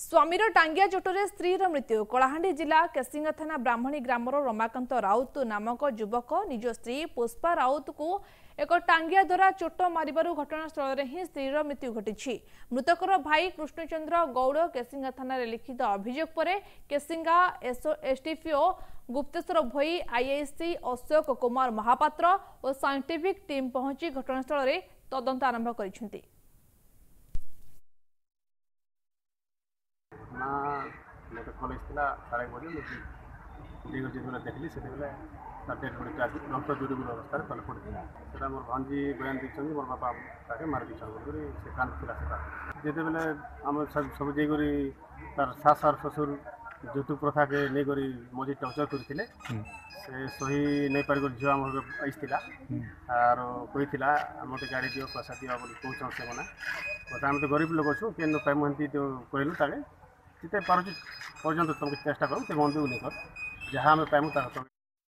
स्वामीर टांगिया चोटरे स्त्रीर मृत्यु कलाहांडी जिला केसिंगा थाना ब्राह्मणी ग्रामर रमाकांत राउत नामक युवक निज स्त्री पुष्पा राउत को एक टांगिया द्वारा चोट मारिबारु घटनास्थल में ही स्त्रीर मृत्यु घटी। मृतकर भाई कृष्णचंद्र गौड़ केसिंगा थाना लिखित अभियोग पर केसिंगा एसडीपीओ गुप्तेश्वर भोई आईआईसी अशोक कुमार महापात्र और साइंटिफिक टीम पहुंची घटनास्थल में तदंत आरंभ कर ना मैं तो कॉलेज थी 1:30 बजे मुझे जो देखली से डेड बॉडी रक्त दूरी अवस्था तले पड़ा मोर भांजी बयान दी मोर बापा ताके मार दी से कांदा जिते बेले आम सब जाकर तार सास और ससुर यौतुक प्रथा के नहीं करी मझे टर्चर करते से सही नहीं पार झील आम आईला आर कही मत गाड़ी दियो पैसा दियो कौन से मना बता आम तो गरीब लोग अच्छु के पाइमती तो कहलु ताके जिते पार्टी पर्यटन तुमको चेष्टा करूँ से बंद नहीं कर जहाँ आम पाइमु